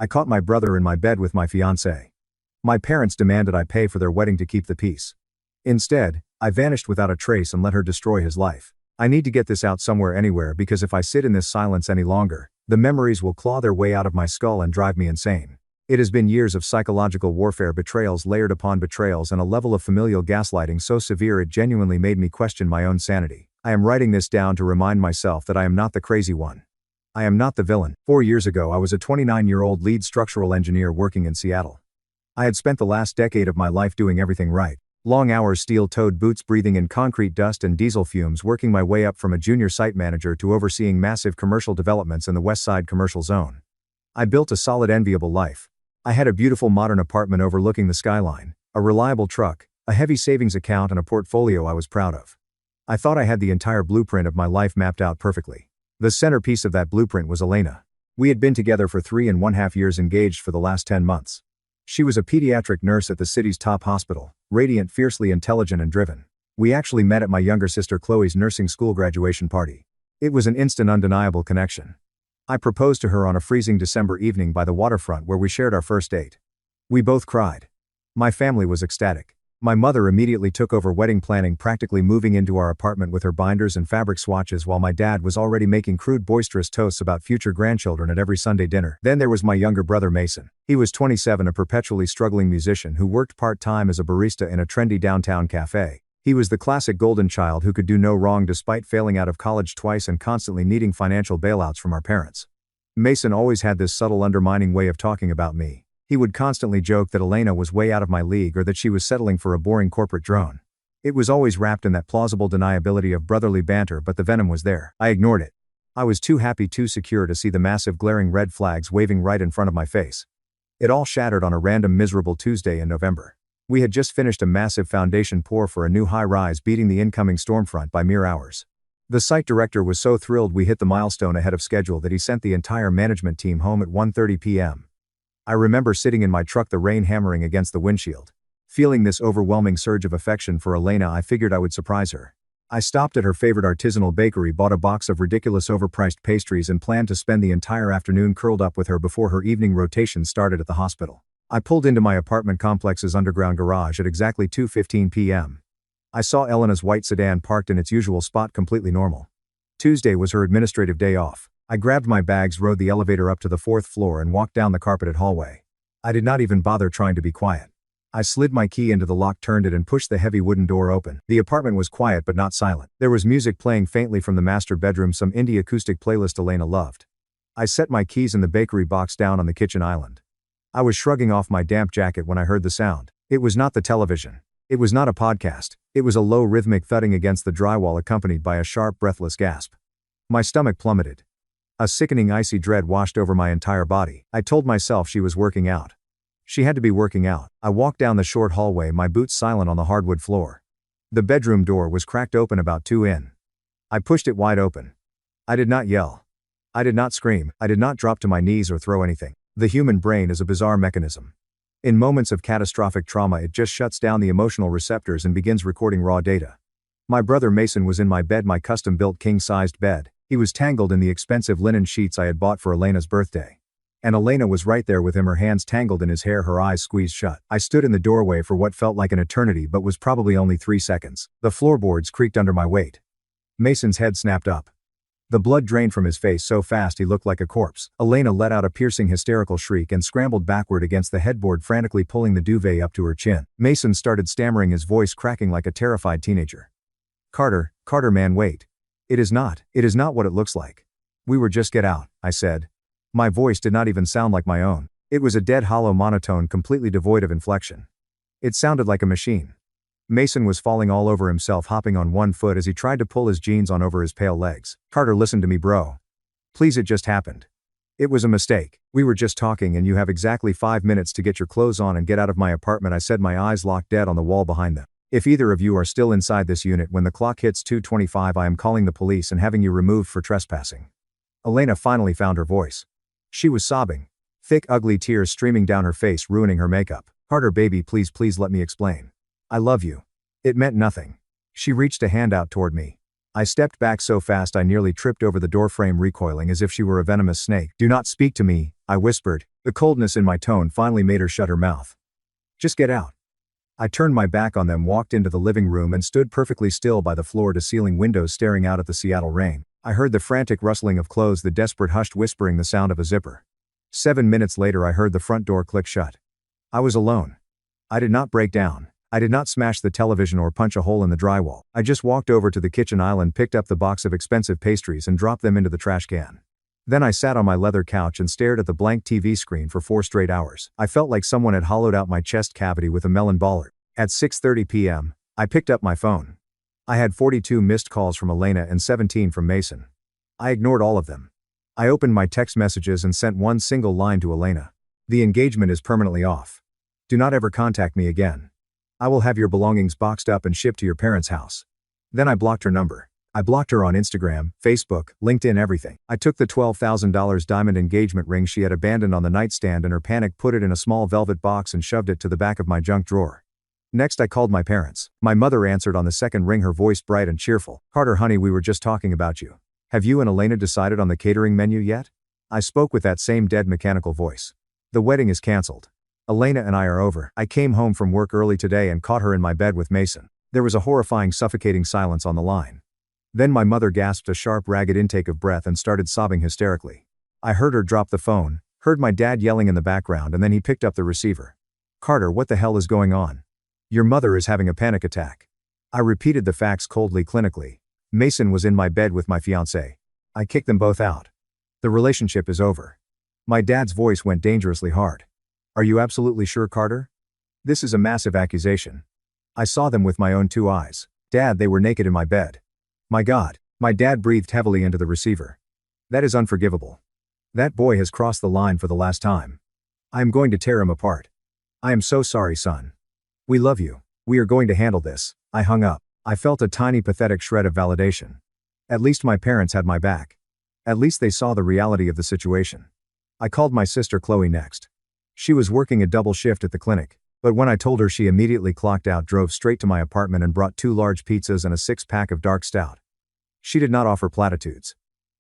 I caught my brother in my bed with my fiancée. My parents demanded I pay for their wedding to keep the peace. Instead, I vanished without a trace and let her destroy his life. I need to get this out somewhere anywhere because if I sit in this silence any longer, the memories will claw their way out of my skull and drive me insane. It has been years of psychological warfare, betrayals layered upon betrayals, and a level of familial gaslighting so severe it genuinely made me question my own sanity. I am writing this down to remind myself that I am not the crazy one. I am not the villain. 4 years ago I was a 29-year-old lead structural engineer working in Seattle. I had spent the last decade of my life doing everything right. Long hours, steel-toed boots, breathing in concrete dust and diesel fumes, working my way up from a junior site manager to overseeing massive commercial developments in the West Side commercial zone. I built a solid, enviable life. I had a beautiful modern apartment overlooking the skyline, a reliable truck, a heavy savings account, and a portfolio I was proud of. I thought I had the entire blueprint of my life mapped out perfectly. The centerpiece of that blueprint was Elena. We had been together for 3.5 years, engaged for the last 10 months. She was a pediatric nurse at the city's top hospital, radiant, fiercely intelligent and driven. We actually met at my younger sister Chloe's nursing school graduation party. It was an instant, undeniable connection. I proposed to her on a freezing December evening by the waterfront where we shared our first date. We both cried. My family was ecstatic. My mother immediately took over wedding planning, practically moving into our apartment with her binders and fabric swatches, while my dad was already making crude, boisterous toasts about future grandchildren at every Sunday dinner. Then there was my younger brother Mason. He was 27, a perpetually struggling musician who worked part-time as a barista in a trendy downtown cafe. He was the classic golden child who could do no wrong despite failing out of college twice and constantly needing financial bailouts from our parents. Mason always had this subtle, undermining way of talking about me. He would constantly joke that Elena was way out of my league or that she was settling for a boring corporate drone. It was always wrapped in that plausible deniability of brotherly banter, but the venom was there. I ignored it. I was too happy, too secure to see the massive, glaring red flags waving right in front of my face. It all shattered on a random, miserable Tuesday in November. We had just finished a massive foundation pour for a new high-rise, beating the incoming stormfront by mere hours. The site director was so thrilled we hit the milestone ahead of schedule that he sent the entire management team home at 1:30 p.m. I remember sitting in my truck, the rain hammering against the windshield. Feeling this overwhelming surge of affection for Elena, I figured I would surprise her. I stopped at her favorite artisanal bakery, bought a box of ridiculous overpriced pastries, and planned to spend the entire afternoon curled up with her before her evening rotation started at the hospital. I pulled into my apartment complex's underground garage at exactly 2:15 p.m. I saw Elena's white sedan parked in its usual spot, completely normal. Tuesday was her administrative day off. I grabbed my bags, rode the elevator up to the 4th floor, and walked down the carpeted hallway. I did not even bother trying to be quiet. I slid my key into the lock, turned it, and pushed the heavy wooden door open. The apartment was quiet but not silent. There was music playing faintly from the master bedroom, some indie acoustic playlist Elena loved. I set my keys in the bakery box down on the kitchen island. I was shrugging off my damp jacket when I heard the sound. It was not the television. It was not a podcast. It was a low, rhythmic thudding against the drywall, accompanied by a sharp, breathless gasp. My stomach plummeted. A sickening, icy dread washed over my entire body. I told myself she was working out. She had to be working out. I walked down the short hallway, my boots silent on the hardwood floor. The bedroom door was cracked open about 2 in. I pushed it wide open. I did not yell. I did not scream. I did not drop to my knees or throw anything. The human brain is a bizarre mechanism. In moments of catastrophic trauma, it just shuts down the emotional receptors and begins recording raw data. My brother Mason was in my bed, my custom-built king-sized bed. He was tangled in the expensive linen sheets I had bought for Elena's birthday. And Elena was right there with him, her hands tangled in his hair, her eyes squeezed shut. I stood in the doorway for what felt like an eternity but was probably only 3 seconds. The floorboards creaked under my weight. Mason's head snapped up. The blood drained from his face so fast he looked like a corpse. Elena let out a piercing, hysterical shriek and scrambled backward against the headboard, frantically pulling the duvet up to her chin. Mason started stammering, his voice cracking like a terrified teenager. Carter, man, wait. It is not what it looks like. We were just get out, I said. My voice did not even sound like my own. It was a dead, hollow monotone, completely devoid of inflection. It sounded like a machine. Mason was falling all over himself, hopping on one foot as he tried to pull his jeans on over his pale legs. Carter, listen to me, bro. Please, it just happened. It was a mistake. We were just talking and you have exactly 5 minutes to get your clothes on and get out of my apartment, I said, my eyes locked dead on the wall behind them. If either of you are still inside this unit when the clock hits 2:25, I am calling the police and having you removed for trespassing. Elena finally found her voice. She was sobbing. Thick, ugly tears streaming down her face, ruining her makeup. Carter, baby, please let me explain. I love you. It meant nothing. She reached a hand out toward me. I stepped back so fast I nearly tripped over the doorframe, recoiling as if she were a venomous snake. "Do not speak to me," I whispered. The coldness in my tone finally made her shut her mouth. "Just get out." I turned my back on them, walked into the living room and stood perfectly still by the floor-to-ceiling windows staring out at the Seattle rain. I heard the frantic rustling of clothes, the desperate hushed whispering, the sound of a zipper. 7 minutes later I heard the front door click shut. I was alone. I did not break down. I did not smash the television or punch a hole in the drywall. I just walked over to the kitchen island, picked up the box of expensive pastries and dropped them into the trash can. Then I sat on my leather couch and stared at the blank TV screen for 4 straight hours. I felt like someone had hollowed out my chest cavity with a melon baller. At 6:30 p.m., I picked up my phone. I had 42 missed calls from Elena and 17 from Mason. I ignored all of them. I opened my text messages and sent one single line to Elena. "The engagement is permanently off. Do not ever contact me again. I will have your belongings boxed up and shipped to your parents' house." Then I blocked her number. I blocked her on Instagram, Facebook, LinkedIn, everything. I took the $12,000 diamond engagement ring she had abandoned on the nightstand and her panic put it in a small velvet box and shoved it to the back of my junk drawer. Next I called my parents. My mother answered on the second ring, her voice bright and cheerful. "Carter, honey, we were just talking about you. Have you and Elena decided on the catering menu yet?" I spoke with that same dead mechanical voice. "The wedding is cancelled. Elena and I are over. I came home from work early today and caught her in my bed with Mason." There was a horrifying, suffocating silence on the line. Then my mother gasped a sharp, ragged intake of breath and started sobbing hysterically. I heard her drop the phone, heard my dad yelling in the background, and then he picked up the receiver. "Carter, what the hell is going on? Your mother is having a panic attack." I repeated the facts coldly, clinically. "Mason was in my bed with my fiancée. I kicked them both out. The relationship is over." My dad's voice went dangerously hard. "Are you absolutely sure, Carter? This is a massive accusation. I saw them with my own 2 eyes. Dad, they were naked in my bed." "My God." My dad breathed heavily into the receiver. "That is unforgivable. That boy has crossed the line for the last time. I am going to tear him apart. I am so sorry, son. We love you. We are going to handle this." I hung up. I felt a tiny, pathetic shred of validation. At least my parents had my back. At least they saw the reality of the situation. I called my sister Chloe next. She was working a double shift at the clinic, but when I told her, she immediately clocked out, drove straight to my apartment and brought 2 large pizzas and a 6-pack of dark stout. She did not offer platitudes.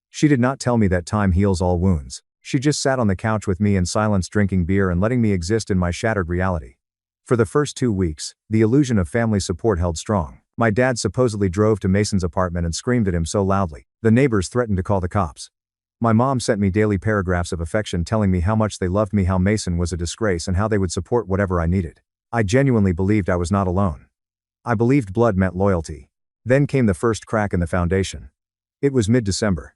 She did not tell me that time heals all wounds. She just sat on the couch with me in silence, drinking beer and letting me exist in my shattered reality. For the first 2 weeks, the illusion of family support held strong. My dad supposedly drove to Mason's apartment and screamed at him so loudly, the neighbors threatened to call the cops. My mom sent me daily paragraphs of affection telling me how much they loved me, how Mason was a disgrace, and how they would support whatever I needed. I genuinely believed I was not alone. I believed blood meant loyalty. Then came the first crack in the foundation. It was mid-December.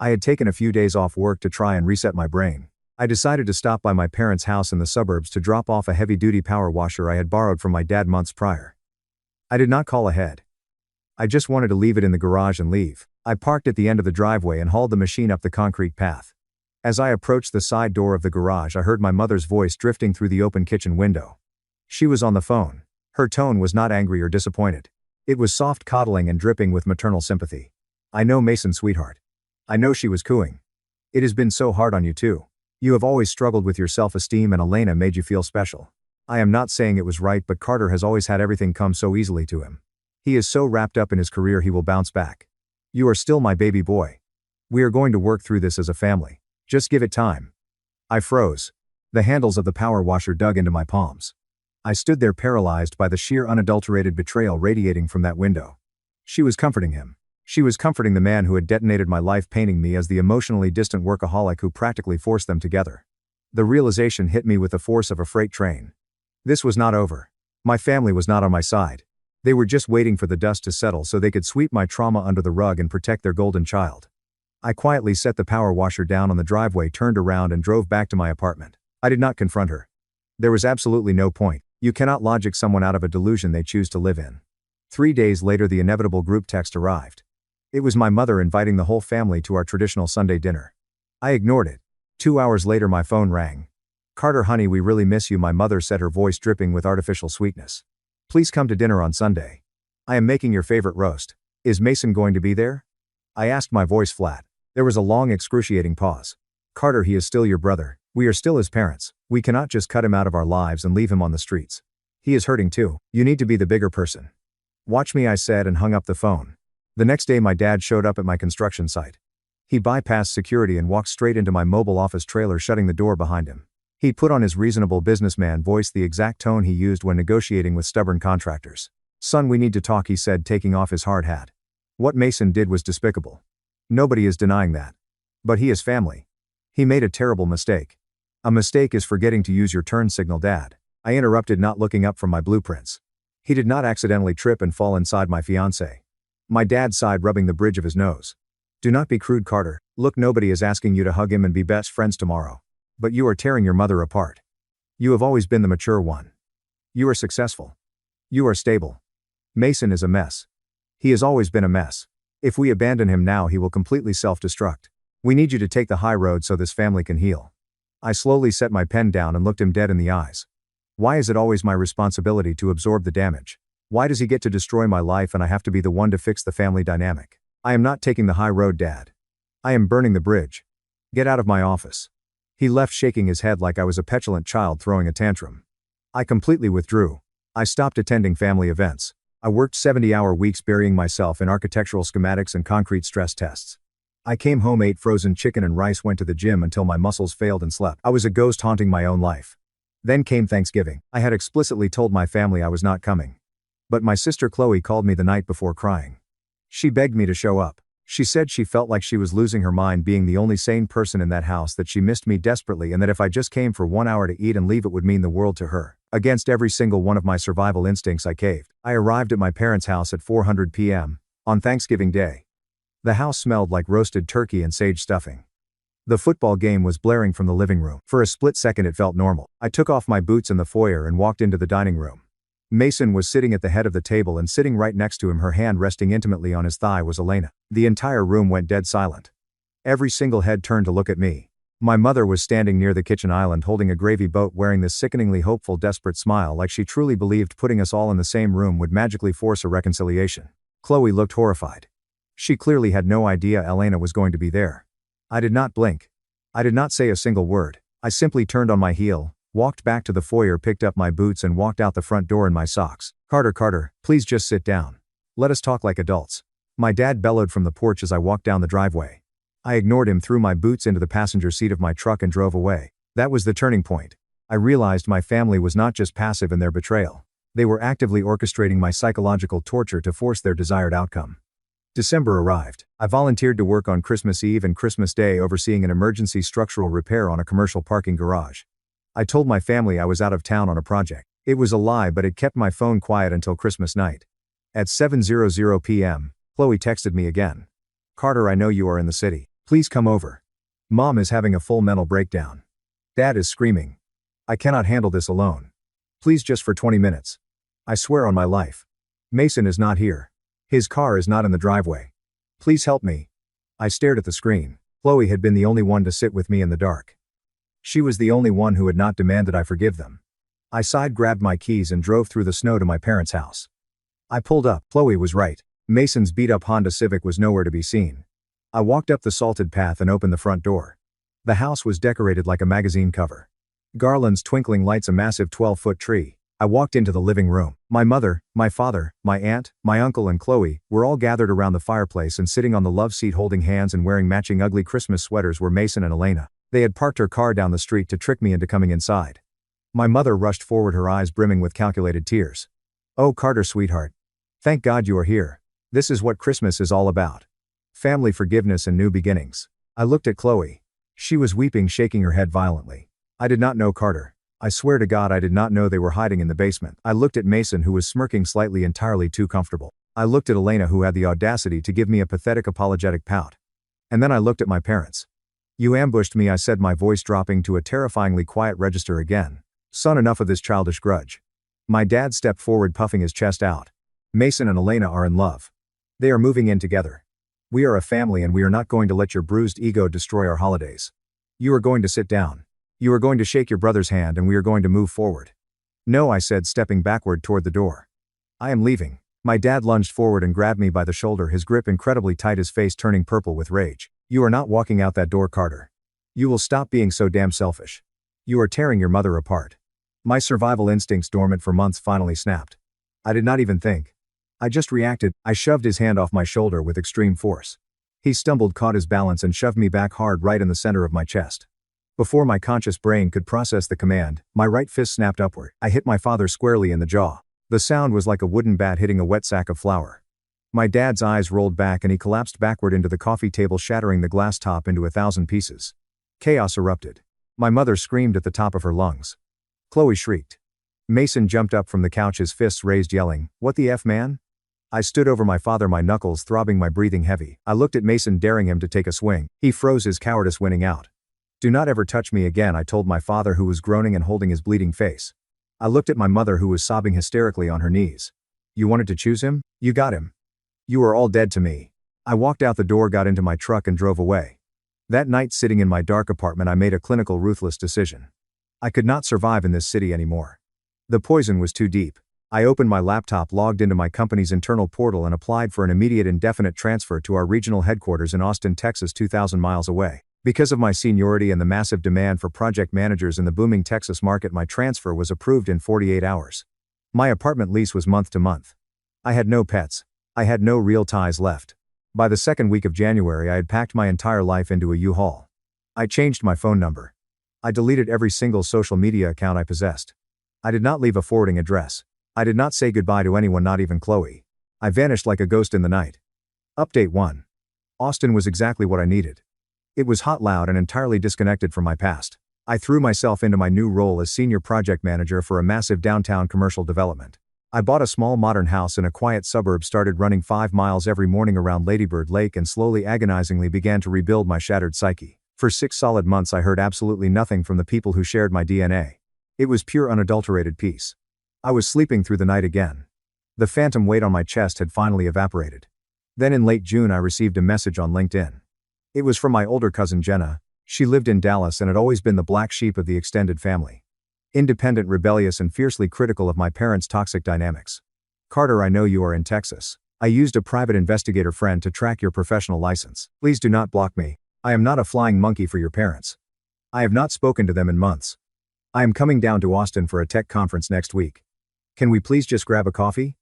I had taken a few days off work to try and reset my brain. I decided to stop by my parents' house in the suburbs to drop off a heavy-duty power washer I had borrowed from my dad months prior. I did not call ahead. I just wanted to leave it in the garage and leave. I parked at the end of the driveway and hauled the machine up the concrete path. As I approached the side door of the garage, I heard my mother's voice drifting through the open kitchen window. She was on the phone. Her tone was not angry or disappointed. It was soft, coddling, and dripping with maternal sympathy. "I know, Mason, sweetheart. I know," she was cooing. "It has been so hard on you too. You have always struggled with your self-esteem, and Elena made you feel special. I am not saying it was right, but Carter has always had everything come so easily to him. He is so wrapped up in his career, he will bounce back. You are still my baby boy. We are going to work through this as a family. Just give it time." I froze. The handles of the power washer dug into my palms. I stood there paralyzed by the sheer, unadulterated betrayal radiating from that window. She was comforting him. She was comforting the man who had detonated my life, painting me as the emotionally distant workaholic who practically forced them together. The realization hit me with the force of a freight train. This was not over. My family was not on my side. They were just waiting for the dust to settle so they could sweep my trauma under the rug and protect their golden child. I quietly set the power washer down on the driveway, turned around, and drove back to my apartment. I did not confront her. There was absolutely no point. You cannot logic someone out of a delusion they choose to live in. 3 days later, the inevitable group text arrived. It was my mother inviting the whole family to our traditional Sunday dinner. I ignored it. 2 hours later, my phone rang. "Carter, honey, we really miss you," my mother said, her voice dripping with artificial sweetness. "Please come to dinner on Sunday. I am making your favorite roast. Is Mason going to be there?" I asked, my voice flat. There was a long, excruciating pause. "Carter, he is still your brother. We are still his parents. We cannot just cut him out of our lives and leave him on the streets. He is hurting too. You need to be the bigger person." "Watch me," I said, and hung up the phone. The next day my dad showed up at my construction site. He bypassed security and walked straight into my mobile office trailer, shutting the door behind him. He put on his reasonable businessman voice, the exact tone he used when negotiating with stubborn contractors. "Son, we need to talk," he said, taking off his hard hat. What Mason did was despicable. Nobody is denying that. But he is family. He made a terrible mistake. A mistake is forgetting to use your turn signal, Dad. I interrupted, not looking up from my blueprints. He did not accidentally trip and fall inside my fiancée. My dad sighed, rubbing the bridge of his nose. "Do not be crude, Carter. Look, nobody is asking you to hug him and be best friends tomorrow. But you are tearing your mother apart. You have always been the mature one. You are successful. You are stable. Mason is a mess. He has always been a mess. If we abandon him now, he will completely self-destruct. We need you to take the high road so this family can heal." I slowly set my pen down and looked him dead in the eyes. Why is it always my responsibility to absorb the damage? Why does he get to destroy my life and I have to be the one to fix the family dynamic? I am not taking the high road, Dad. I am burning the bridge. Get out of my office. He left, shaking his head like I was a petulant child throwing a tantrum. I completely withdrew. I stopped attending family events. I worked 70-hour weeks burying myself in architectural schematics and concrete stress tests. I came home, ate frozen chicken and rice, went to the gym until my muscles failed, and slept. I was a ghost haunting my own life. Then came Thanksgiving. I had explicitly told my family I was not coming. But my sister Chloe called me the night before, crying. She begged me to show up. She said she felt like she was losing her mind being the only sane person in that house, that she missed me desperately, and that if I just came for 1 hour to eat and leave, it would mean the world to her. Against every single one of my survival instincts, I caved. I arrived at my parents' house at 4:00 p.m. on Thanksgiving Day. The house smelled like roasted turkey and sage stuffing. The football game was blaring from the living room. For a split second it felt normal. I took off my boots in the foyer and walked into the dining room. Mason was sitting at the head of the table, and sitting right next to him, her hand resting intimately on his thigh, was Elena. The entire room went dead silent. Every single head turned to look at me. My mother was standing near the kitchen island holding a gravy boat, wearing this sickeningly hopeful, desperate smile, like she truly believed putting us all in the same room would magically force a reconciliation. Chloe looked horrified. She clearly had no idea Elena was going to be there. I did not blink. I did not say a single word. I simply turned on my heel, walked back to the foyer, picked up my boots and walked out the front door in my socks. Carter, please just sit down. Let us talk like adults." My dad bellowed from the porch as I walked down the driveway. I ignored him, threw my boots into the passenger seat of my truck and drove away. That was the turning point. I realized my family was not just passive in their betrayal. They were actively orchestrating my psychological torture to force their desired outcome. December arrived. I volunteered to work on Christmas Eve and Christmas Day, overseeing an emergency structural repair on a commercial parking garage. I told my family I was out of town on a project. It was a lie, but it kept my phone quiet until Christmas night. At 7:00 p.m., Chloe texted me again. "Carter, I know you are in the city. Please come over. Mom is having a full mental breakdown. Dad is screaming. I cannot handle this alone. Please, just for 20 minutes. I swear on my life. Mason is not here. His car is not in the driveway. Please help me." I stared at the screen. Chloe had been the only one to sit with me in the dark. She was the only one who had not demanded I forgive them. I sighed, grabbed my keys and drove through the snow to my parents' house. I pulled up. Chloe was right. Mason's beat-up Honda Civic was nowhere to be seen. I walked up the salted path and opened the front door. The house was decorated like a magazine cover. Garlands, twinkling lights, a massive 12-foot tree. I walked into the living room. My mother, my father, my aunt, my uncle and Chloe were all gathered around the fireplace, and sitting on the love seat holding hands and wearing matching ugly Christmas sweaters were Mason and Elena. They had parked her car down the street to trick me into coming inside. My mother rushed forward, her eyes brimming with calculated tears. "Oh, Carter, sweetheart. Thank God you are here. This is what Christmas is all about. Family, forgiveness and new beginnings." I looked at Chloe. She was weeping, shaking her head violently. "I did not know, Carter. I swear to God I did not know they were hiding in the basement." I looked at Mason, who was smirking slightly, entirely too comfortable. I looked at Elena, who had the audacity to give me a pathetic apologetic pout. And then I looked at my parents. "You ambushed me," I said, my voice dropping to a terrifyingly quiet register again. "Son, enough of this childish grudge." My dad stepped forward, puffing his chest out. "Mason and Elena are in love. They are moving in together. We are a family, and we are not going to let your bruised ego destroy our holidays. You are going to sit down. You are going to shake your brother's hand, and we are going to move forward." "No," I said, stepping backward toward the door. "I am leaving." My dad lunged forward and grabbed me by the shoulder, his grip incredibly tight, his face turning purple with rage. "You are not walking out that door, Carter. You will stop being so damn selfish. You are tearing your mother apart." My survival instincts, dormant for months, finally snapped. I did not even think. I just reacted. I shoved his hand off my shoulder with extreme force. He stumbled, caught his balance, and shoved me back hard right in the center of my chest. Before my conscious brain could process the command, my right fist snapped upward. I hit my father squarely in the jaw. The sound was like a wooden bat hitting a wet sack of flour. My dad's eyes rolled back and he collapsed backward into the coffee table, shattering the glass top into 1,000 pieces. Chaos erupted. My mother screamed at the top of her lungs. Chloe shrieked. Mason jumped up from the couch, his fists raised, yelling, "What the F, man?" I stood over my father, my knuckles throbbing, my breathing heavy. I looked at Mason, daring him to take a swing. He froze, his cowardice winning out. "Do not ever touch me again," I told my father, who was groaning and holding his bleeding face. I looked at my mother, who was sobbing hysterically on her knees. "You wanted to choose him? You got him. You are all dead to me." I walked out the door, got into my truck, and drove away. That night, sitting in my dark apartment, I made a clinical, ruthless decision. I could not survive in this city anymore. The poison was too deep. I opened my laptop, logged into my company's internal portal, and applied for an immediate indefinite transfer to our regional headquarters in Austin, Texas, 2,000 miles away. Because of my seniority and the massive demand for project managers in the booming Texas market, my transfer was approved in 48 hours. My apartment lease was month to month. I had no pets. I had no real ties left. By the second week of January, I had packed my entire life into a U-Haul. I changed my phone number. I deleted every single social media account I possessed. I did not leave a forwarding address. I did not say goodbye to anyone, not even Chloe. I vanished like a ghost in the night. Update 1. Austin was exactly what I needed. It was hot, loud, and entirely disconnected from my past. I threw myself into my new role as senior project manager for a massive downtown commercial development. I bought a small modern house in a quiet suburb, started running 5 miles every morning around Ladybird Lake, and slowly, agonizingly began to rebuild my shattered psyche. For 6 solid months I heard absolutely nothing from the people who shared my DNA. It was pure, unadulterated peace. I was sleeping through the night again. The phantom weight on my chest had finally evaporated. Then in late June I received a message on LinkedIn. It was from my older cousin Jenna. She lived in Dallas and had always been the black sheep of the extended family. Independent, rebellious, and fiercely critical of my parents' toxic dynamics. "Carter, I know you are in Texas. I used a private investigator friend to track your professional license. Please do not block me. I am not a flying monkey for your parents. I have not spoken to them in months. I am coming down to Austin for a tech conference next week. Can we please just grab a coffee?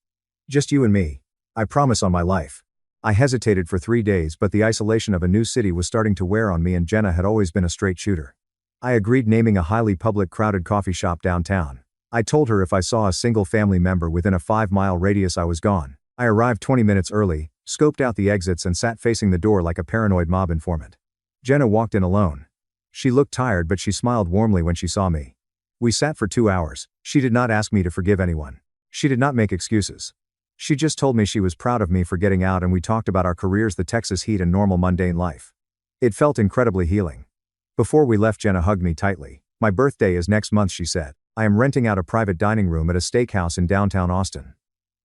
Just you and me. I promise on my life." I hesitated for 3 days, but the isolation of a new city was starting to wear on me, and Jenna had always been a straight shooter. I agreed, naming a highly public, crowded coffee shop downtown. I told her if I saw a single family member within a 5-mile radius, I was gone. I arrived 20 minutes early, scoped out the exits, and sat facing the door like a paranoid mob informant. Jenna walked in alone. She looked tired, but she smiled warmly when she saw me. We sat for 2 hours. She did not ask me to forgive anyone. She did not make excuses. She just told me she was proud of me for getting out, and we talked about our careers, the Texas heat, and normal mundane life. It felt incredibly healing. Before we left, Jenna hugged me tightly. "My birthday is next month," she said. "I am renting out a private dining room at a steakhouse in downtown Austin.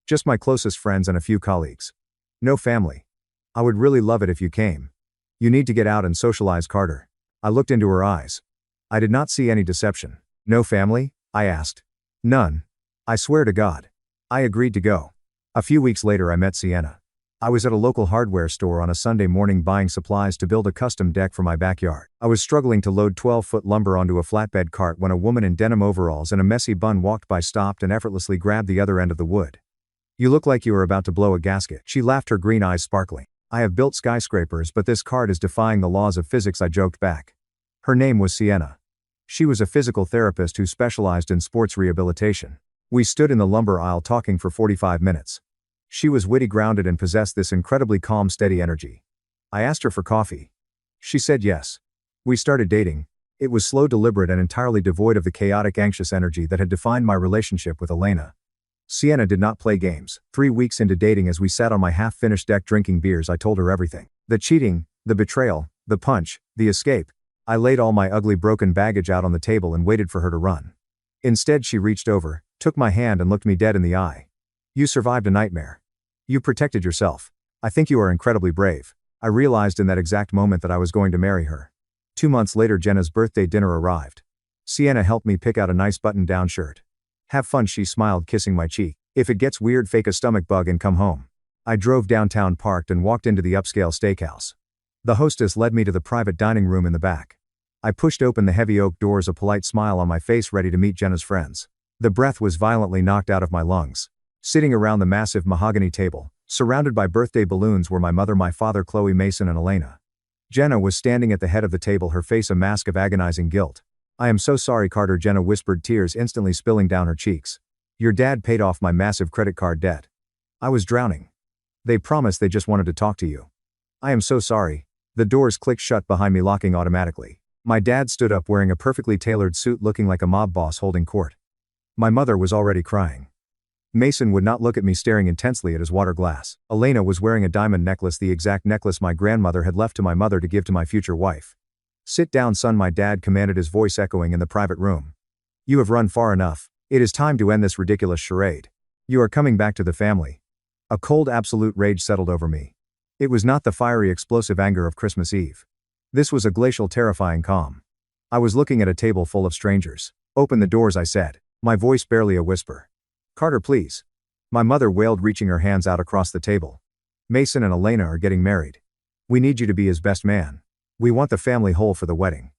Just my closest friends and a few colleagues. No family. I would really love it if you came. You need to get out and socialize, Carter." I looked into her eyes. I did not see any deception. "No family?" I asked. "None. I swear to God." I agreed to go. A few weeks later I met Sienna. I was at a local hardware store on a Sunday morning buying supplies to build a custom deck for my backyard. I was struggling to load 12-foot lumber onto a flatbed cart when a woman in denim overalls and a messy bun walked by, stopped, and effortlessly grabbed the other end of the wood. "You look like you are about to blow a gasket." She laughed, her green eyes sparkling. "I have built skyscrapers, but this cart is defying the laws of physics," I joked back. Her name was Sienna. She was a physical therapist who specialized in sports rehabilitation. We stood in the lumber aisle talking for 45 minutes. She was witty, grounded, and possessed this incredibly calm, steady energy. I asked her for coffee. She said yes. We started dating. It was slow, deliberate, and entirely devoid of the chaotic, anxious energy that had defined my relationship with Elena. Sienna did not play games. 3 weeks into dating, as we sat on my half-finished deck drinking beers, I told her everything. The cheating, the betrayal, the punch, the escape. I laid all my ugly, broken baggage out on the table and waited for her to run. Instead, she reached over, took my hand, and looked me dead in the eye. "You survived a nightmare. You protected yourself. I think you are incredibly brave." I realized in that exact moment that I was going to marry her. 2 months later, Jenna's birthday dinner arrived. Sienna helped me pick out a nice button-down shirt. "Have fun," she smiled, kissing my cheek. "If it gets weird, fake a stomach bug and come home." I drove downtown, parked, and walked into the upscale steakhouse. The hostess led me to the private dining room in the back. I pushed open the heavy oak doors, a polite smile on my face, ready to meet Jenna's friends. The breath was violently knocked out of my lungs. Sitting around the massive mahogany table, surrounded by birthday balloons, were my mother, my father, Chloe, Mason, and Elena. Jenna was standing at the head of the table, her face a mask of agonizing guilt. "I am so sorry, Carter," Jenna whispered, tears instantly spilling down her cheeks. "Your dad paid off my massive credit card debt. I was drowning. They promised they just wanted to talk to you. I am so sorry." The doors clicked shut behind me, locking automatically. My dad stood up wearing a perfectly tailored suit, looking like a mob boss holding court. My mother was already crying. Mason would not look at me, staring intensely at his water glass. Elena was wearing a diamond necklace, the exact necklace my grandmother had left to my mother to give to my future wife. "Sit down, son," my dad commanded, his voice echoing in the private room. "You have run far enough. It is time to end this ridiculous charade. You are coming back to the family." A cold, absolute rage settled over me. It was not the fiery, explosive anger of Christmas Eve. This was a glacial, terrifying calm. I was looking at a table full of strangers. "Open the doors," I said, my voice barely a whisper. "Carter, please." My mother wailed, reaching her hands out across the table. "Mason and Elena are getting married. We need you to be his best man. We want the family whole for the wedding."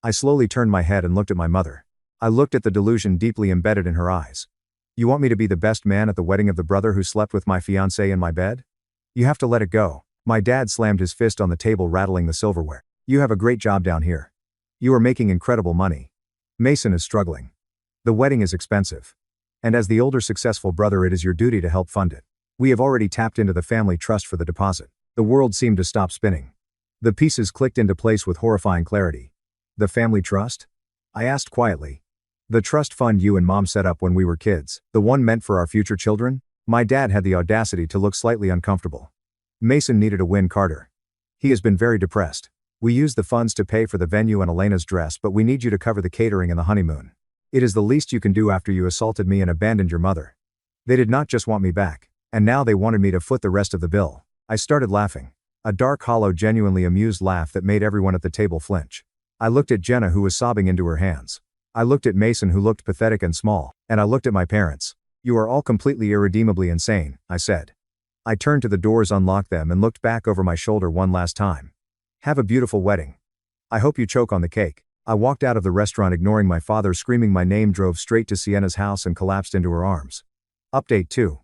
I slowly turned my head and looked at my mother. I looked at the delusion deeply embedded in her eyes. "You want me to be the best man at the wedding of the brother who slept with my fiancée in my bed? You have to let it go." My dad slammed his fist on the table, rattling the silverware. "You have a great job down here. You are making incredible money. Mason is struggling. The wedding is expensive. And as the older successful brother, it is your duty to help fund it. We have already tapped into the family trust for the deposit." The world seemed to stop spinning. The pieces clicked into place with horrifying clarity. "The family trust?" I asked quietly. "The trust fund you and Mom set up when we were kids, the one meant for our future children?" My dad had the audacity to look slightly uncomfortable. "Mason needed a win, Carter. He has been very depressed. We used the funds to pay for the venue and Elena's dress, but we need you to cover the catering and the honeymoon. It is the least you can do after you assaulted me and abandoned your mother." They did not just want me back, and now they wanted me to foot the rest of the bill. I started laughing. A dark, hollow, genuinely amused laugh that made everyone at the table flinch. I looked at Jenna, who was sobbing into her hands. I looked at Mason, who looked pathetic and small, and I looked at my parents. "You are all completely irredeemably insane," I said. I turned to the doors, unlocked them, and looked back over my shoulder one last time. "Have a beautiful wedding. I hope you choke on the cake." I walked out of the restaurant, ignoring my father screaming my name, drove straight to Sienna's house and collapsed into her arms. Update 2.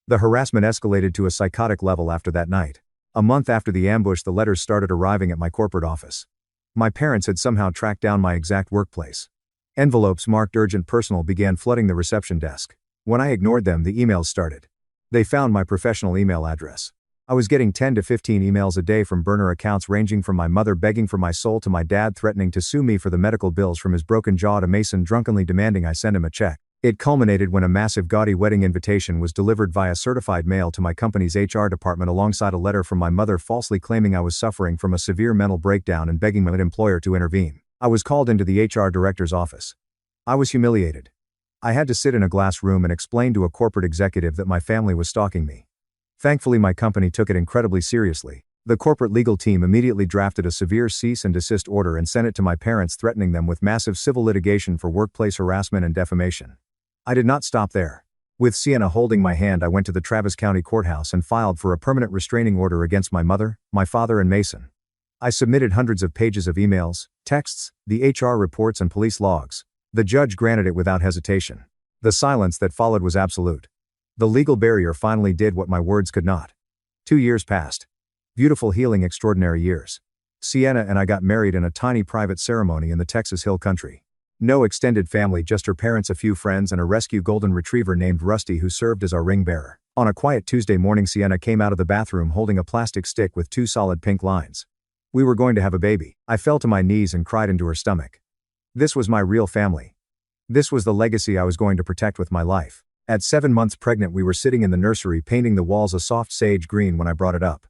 The harassment escalated to a psychotic level after that night. A month after the ambush, the letters started arriving at my corporate office. My parents had somehow tracked down my exact workplace. Envelopes marked urgent personal began flooding the reception desk. When I ignored them, the emails started. They found my professional email address. I was getting 10 to 15 emails a day from burner accounts, ranging from my mother begging for my soul to my dad threatening to sue me for the medical bills from his broken jaw to Mason drunkenly demanding I send him a check. It culminated when a massive, gaudy wedding invitation was delivered via certified mail to my company's HR department, alongside a letter from my mother falsely claiming I was suffering from a severe mental breakdown and begging my employer to intervene. I was called into the HR director's office. I was humiliated. I had to sit in a glass room and explain to a corporate executive that my family was stalking me. Thankfully, my company took it incredibly seriously. The corporate legal team immediately drafted a severe cease and desist order and sent it to my parents, threatening them with massive civil litigation for workplace harassment and defamation. I did not stop there. With Sienna holding my hand, I went to the Travis County Courthouse and filed for a permanent restraining order against my mother, my father, and Mason. I submitted hundreds of pages of emails, texts, the HR reports, and police logs. The judge granted it without hesitation. The silence that followed was absolute. The legal barrier finally did what my words could not. 2 years passed. Beautiful, healing, extraordinary years. Sienna and I got married in a tiny private ceremony in the Texas Hill Country. No extended family, just her parents, a few friends, and a rescue golden retriever named Rusty, who served as our ring bearer. On a quiet Tuesday morning, Sienna came out of the bathroom holding a plastic stick with 2 solid pink lines. We were going to have a baby. I fell to my knees and cried into her stomach. This was my real family. This was the legacy I was going to protect with my life. At 7 months pregnant, we were sitting in the nursery painting the walls a soft sage green when I brought it up.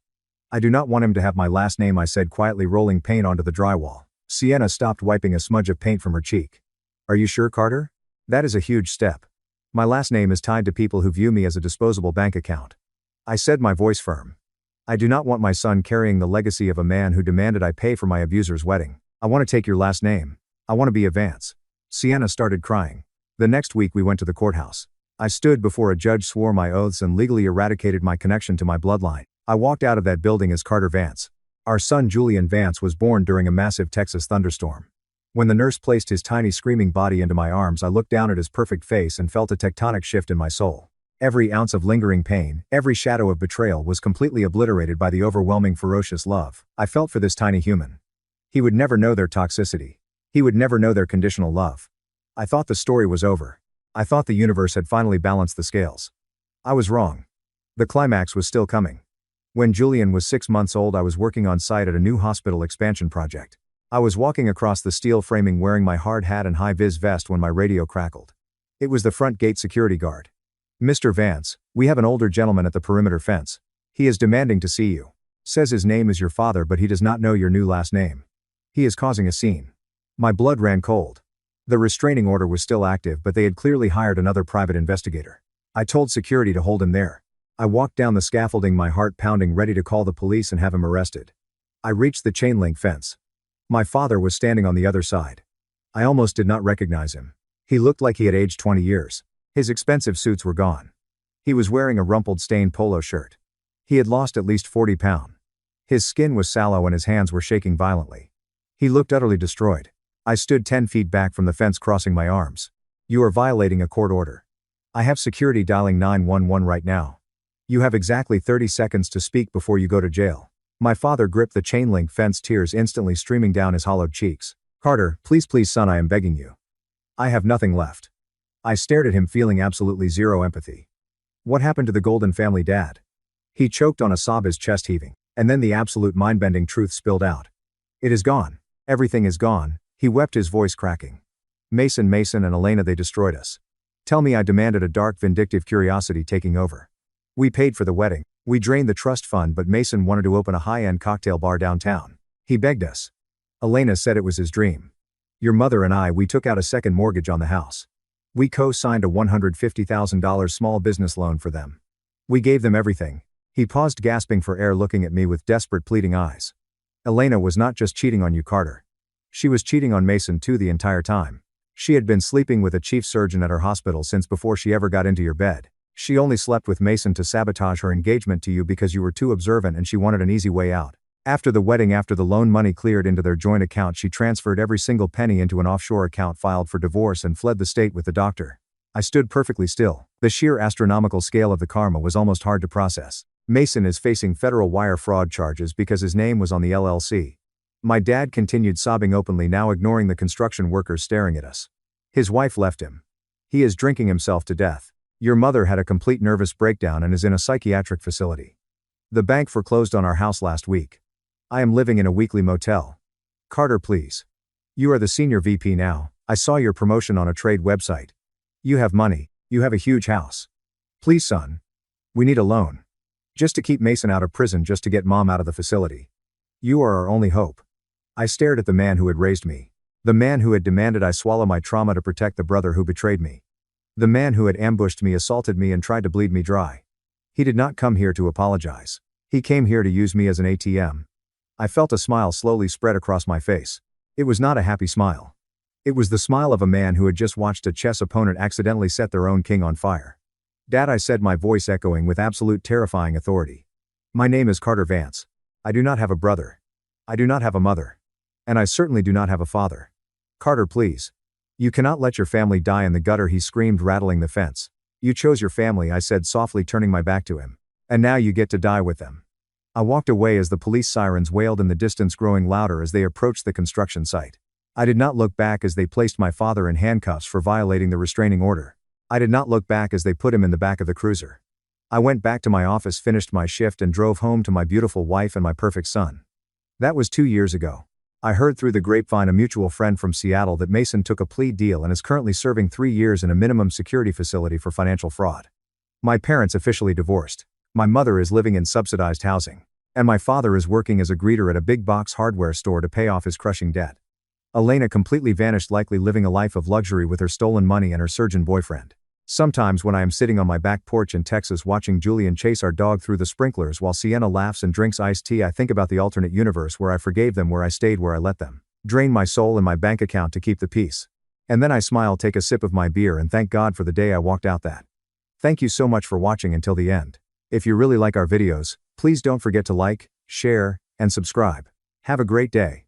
"I do not want him to have my last name," I said quietly, rolling paint onto the drywall. Sienna stopped, wiping a smudge of paint from her cheek. "Are you sure, Carter? That is a huge step. My last name is tied to people who view me as a disposable bank account." I said, my voice firm. "I do not want my son carrying the legacy of a man who demanded I pay for my abuser's wedding. I want to take your last name. I want to be a Vance." Sienna started crying. The next week we went to the courthouse. I stood before a judge, swore my oaths, and legally eradicated my connection to my bloodline. I walked out of that building as Carter Vance. Our son Julian Vance was born during a massive Texas thunderstorm. When the nurse placed his tiny screaming body into my arms, I looked down at his perfect face and felt a tectonic shift in my soul. Every ounce of lingering pain, every shadow of betrayal was completely obliterated by the overwhelming ferocious love I felt for this tiny human. He would never know their toxicity. He would never know their conditional love. I thought the story was over. I thought the universe had finally balanced the scales. I was wrong. The climax was still coming. When Julian was 6 months old, I was working on site at a new hospital expansion project. I was walking across the steel framing wearing my hard hat and high-vis vest when my radio crackled. It was the front gate security guard. "Mr. Vance, we have an older gentleman at the perimeter fence. He is demanding to see you. Says his name is your father, but he does not know your new last name. He is causing a scene." My blood ran cold. The restraining order was still active, but they had clearly hired another private investigator. I told security to hold him there. I walked down the scaffolding, my heart pounding, ready to call the police and have him arrested. I reached the chain link fence. My father was standing on the other side. I almost did not recognize him. He looked like he had aged 20 years. His expensive suits were gone. He was wearing a rumpled, stained polo shirt. He had lost at least 40 pounds. His skin was sallow and his hands were shaking violently. He looked utterly destroyed. I stood 10 feet back from the fence, crossing my arms. "You are violating a court order. I have security dialing 911 right now. You have exactly 30 seconds to speak before you go to jail." My father gripped the chain link fence, tears instantly streaming down his hollowed cheeks. "Carter, please son, I am begging you. I have nothing left." I stared at him, feeling absolutely zero empathy. What happened to the Golden family, Dad? He choked on a sob, his chest heaving, and then the absolute mind-bending truth spilled out. "It is gone. Everything is gone," he wept, his voice cracking. Mason and Elena, they destroyed us." "Tell me," I demanded, a dark, vindictive curiosity taking over. "We paid for the wedding. We drained the trust fund, but Mason wanted to open a high-end cocktail bar downtown. He begged us. Elena said it was his dream. Your mother and we took out a second mortgage on the house. We co-signed a $150,000 small business loan for them. We gave them everything." He paused, gasping for air, looking at me with desperate, pleading eyes. "Elena was not just cheating on you, Carter. She was cheating on Mason too the entire time. She had been sleeping with a chief surgeon at her hospital since before she ever got into your bed. She only slept with Mason to sabotage her engagement to you because you were too observant and she wanted an easy way out. After the wedding, after the loan money cleared into their joint account, she transferred every single penny into an offshore account, filed for divorce, and fled the state with the doctor." I stood perfectly still. The sheer astronomical scale of the karma was almost hard to process. Mason is facing federal wire fraud charges because his name was on the LLC. My dad continued sobbing openly, now ignoring the construction workers staring at us. "His wife left him. He is drinking himself to death. Your mother had a complete nervous breakdown and is in a psychiatric facility. The bank foreclosed on our house last week. I am living in a weekly motel. Carter, please. You are the senior VP now. I saw your promotion on a trade website. You have money. You have a huge house. Please, son. We need a loan. Just to keep Mason out of prison, just to get Mom out of the facility. You are our only hope." I stared at the man who had raised me. The man who had demanded I swallow my trauma to protect the brother who betrayed me. The man who had ambushed me, assaulted me, and tried to bleed me dry. He did not come here to apologize. He came here to use me as an ATM. I felt a smile slowly spread across my face. It was not a happy smile. It was the smile of a man who had just watched a chess opponent accidentally set their own king on fire. "Dad," I said, my voice echoing with absolute terrifying authority. "My name is Carter Vance. I do not have a brother. I do not have a mother. And I certainly do not have a father. Carter, please. You cannot let your family die in the gutter," he screamed, rattling the fence. "You chose your family," I said softly, turning my back to him. "And now you get to die with them." I walked away as the police sirens wailed in the distance, growing louder as they approached the construction site. I did not look back as they placed my father in handcuffs for violating the restraining order. I did not look back as they put him in the back of the cruiser. I went back to my office, finished my shift, and drove home to my beautiful wife and my perfect son. That was 2 years ago. I heard through the grapevine, a mutual friend from Seattle, that Mason took a plea deal and is currently serving 3 years in a minimum security facility for financial fraud. My parents officially divorced. My mother is living in subsidized housing. And my father is working as a greeter at a big box hardware store to pay off his crushing debt. Elena completely vanished, likely living a life of luxury with her stolen money and her surgeon boyfriend. Sometimes when I am sitting on my back porch in Texas watching Julian chase our dog through the sprinklers while Sienna laughs and drinks iced tea, I think about the alternate universe where I forgave them, where I stayed, where I let them drain my soul and my bank account to keep the peace. And then I smile, take a sip of my beer, and thank God for the day I walked out that. Thank you so much for watching until the end. If you really like our videos, please don't forget to like, share, and subscribe. Have a great day.